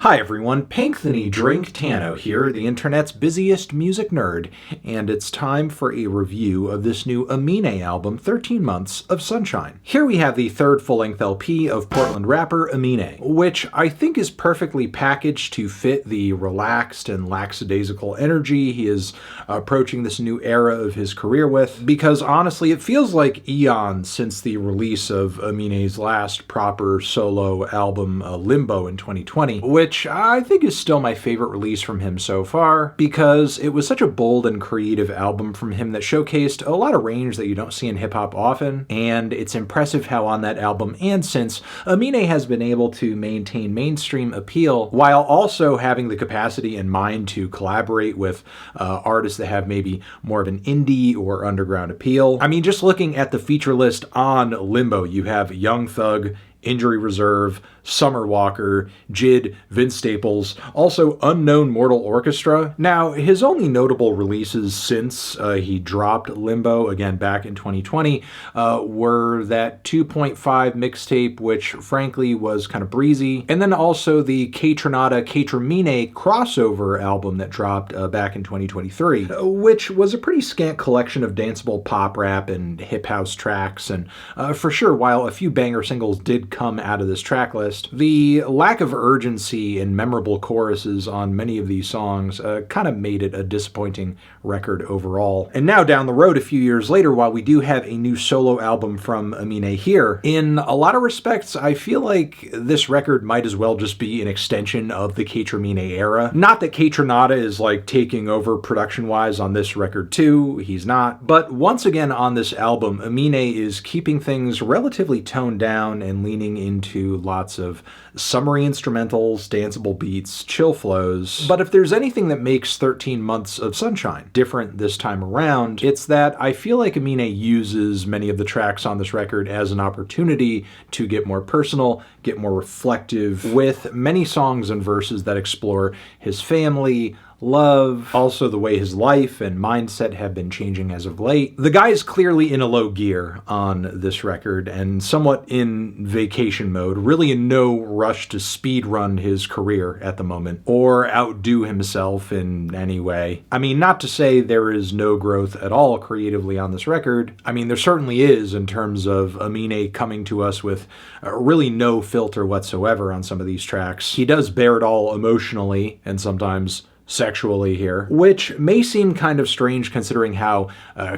Hi everyone, Panthony Drink Tano here, the internet's busiest music nerd, and it's time for a review of this new Aminé album, 13 Months of Sunshine. Here we have the third full-length LP of Portland rapper Aminé, which I think is perfectly packaged to fit the relaxed and lackadaisical energy he is approaching this new era of his career with, because honestly it feels like eons since the release of Aminé's last proper solo album, Limbo, in 2020, which I think is still my favorite release from him so far, because it was such a bold and creative album from him that showcased a lot of range that you don't see in hip-hop often, and it's impressive how on that album and since, Aminé has been able to maintain mainstream appeal while also having the capacity and mind to collaborate with artists that have maybe more of an indie or underground appeal. I mean, just looking at the feature list on Limbo, you have Young Thug, Injury Reserve, Summer Walker, Jid, Vince Staples, also Unknown Mortal Orchestra. Now, his only notable releases since he dropped Limbo, again back in 2020, were that 2.5 mixtape, which frankly was kind of breezy, and then also the K-Tronada K-Tramine crossover album that dropped back in 2023, which was a pretty scant collection of danceable pop rap and hip house tracks, and for sure, while a few banger singles did come out of this track list, the lack of urgency and memorable choruses on many of these songs kind of made it a disappointing record overall. And now down the road a few years later, while we do have a new solo album from Aminé here, in a lot of respects I feel like this record might as well just be an extension of the K-Tramine era. Not that K-Tronada is like taking over production-wise on this record too, he's not, but once again on this album, Aminé is keeping things relatively toned down and leaning into lots of summery instrumentals, danceable beats, chill flows. But if there's anything that makes 13 Months of Sunshine different this time around, it's that I feel like Aminé uses many of the tracks on this record as an opportunity to get more personal, get more reflective, with many songs and verses that explore his family, love, also the way his life and mindset have been changing as of late. The guy is clearly in a low gear on this record and somewhat in vacation mode, really in no rush to speed run his career at the moment or outdo himself in any way. I mean, not to say there is no growth at all creatively on this record. I mean, there certainly is in terms of Aminé coming to us with really no filter whatsoever on some of these tracks. He does bear it all emotionally and sometimes sexually here, which may seem kind of strange considering how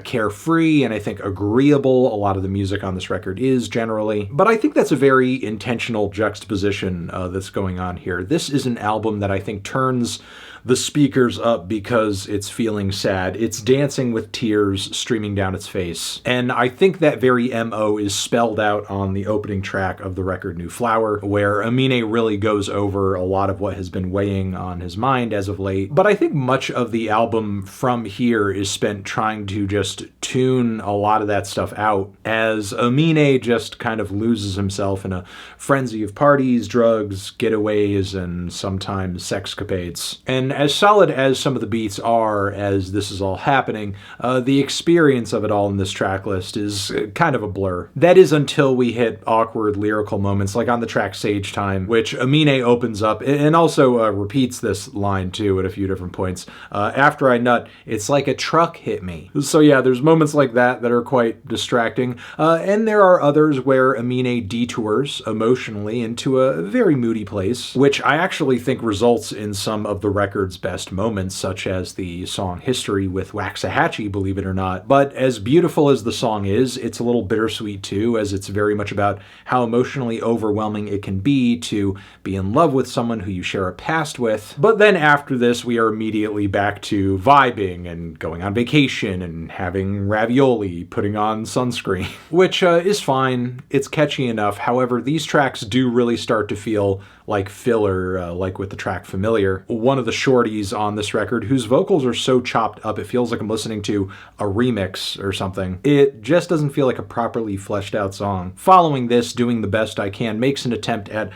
carefree and I think agreeable a lot of the music on this record is generally, but I think that's a very intentional juxtaposition that's going on here. This is an album that I think turns the speakers up because it's feeling sad. It's dancing with tears streaming down its face. And I think that very MO is spelled out on the opening track of the record New Flower, where Aminé really goes over a lot of what has been weighing on his mind as of late. But I think much of the album from here is spent trying to just tune a lot of that stuff out, as Aminé just kind of loses himself in a frenzy of parties, drugs, getaways, and sometimes sexcapades. And as solid as some of the beats are as this is all happening, the experience of it all in this track list is kind of a blur. That is until we hit awkward lyrical moments like on the track Sage Time, which Aminé opens up and also repeats this line too at a few different points. After I nut, it's like a truck hit me. So yeah, there's moments like that are quite distracting. And there are others where Aminé detours emotionally into a very moody place, which I actually think results in some of the record's best moments, such as the song History with Waxahachie, believe it or not. But as beautiful as the song is, it's a little bittersweet too, as it's very much about how emotionally overwhelming it can be to be in love with someone who you share a past with. But then after this, we are immediately back to vibing and going on vacation and having ravioli, putting on sunscreen, which is fine. It's catchy enough. However, these tracks do really start to feel like filler, like with the track Familiar. One of the short shorties on this record whose vocals are so chopped up it feels like I'm listening to a remix or something. It just doesn't feel like a properly fleshed out song. Following this, Doing the Best I Can makes an attempt at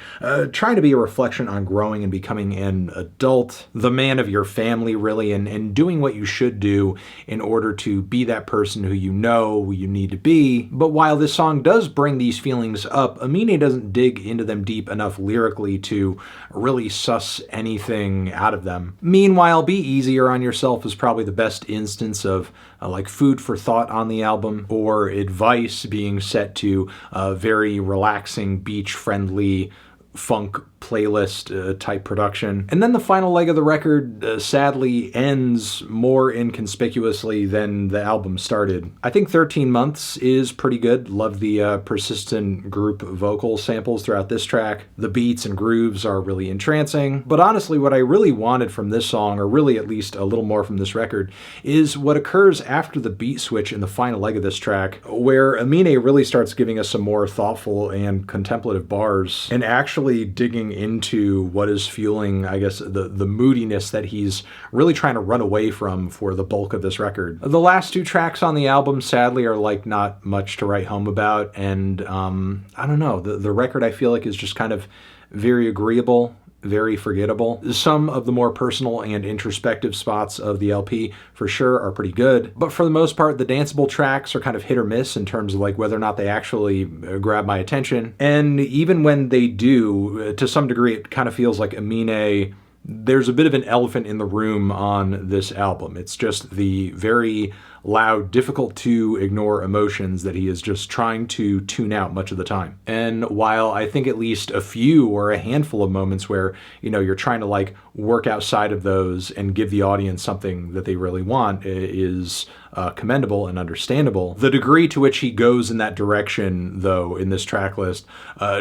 trying to be a reflection on growing and becoming an adult, the man of your family really, and doing what you should do in order to be that person who you know you need to be. But while this song does bring these feelings up, Aminé doesn't dig into them deep enough lyrically to really suss anything out of them. Meanwhile, Be Easier on Yourself is probably the best instance of like food for thought on the album, or advice being set to a very relaxing, beach-friendly funk playlist type production. And then the final leg of the record sadly ends more inconspicuously than the album started. I think 13 Months is pretty good. Love the persistent group vocal samples throughout this track. The beats and grooves are really entrancing. But honestly, what I really wanted from this song, or really at least a little more from this record, is what occurs after the beat switch in the final leg of this track, where Aminé really starts giving us some more thoughtful and contemplative bars, and actually digging into what is fueling, I guess, the moodiness that he's really trying to run away from for the bulk of this record. The last two tracks on the album, sadly, are like not much to write home about, and I don't know, the record I feel like is just kind of very agreeable, very forgettable. Some of the more personal and introspective spots of the LP for sure are pretty good, but for the most part the danceable tracks are kind of hit or miss in terms of like whether or not they actually grab my attention. And even when they do, to some degree it kind of feels like Aminé, there's a bit of an elephant in the room on this album. It's just the very loud, difficult to ignore emotions that he is just trying to tune out much of the time. And while I think at least a few or a handful of moments where, you know, you're trying to like work outside of those and give the audience something that they really want is commendable and understandable, the degree to which he goes in that direction, though, in this track list,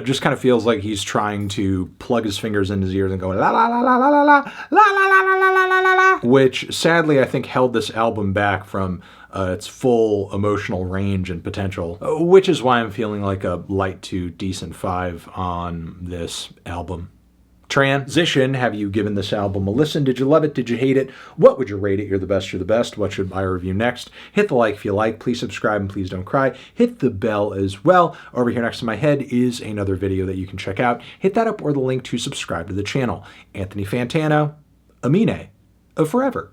just kind of feels like he's trying to plug his fingers in his ears and go la la la la la la la la la la la la la la, which sadly I think held this album back from its full emotional range and potential, which is why I'm feeling like a light to decent 5 on this album. Transition, have you given this album a listen? Did you love it? Did you hate it? What would you rate it? You're the best, you're the best. What should I review next? Hit the like if you like. Please subscribe and please don't cry. Hit the bell as well. Over here next to my head is another video that you can check out. Hit that up or the link to subscribe to the channel. Anthony Fantano, Aminé of Forever.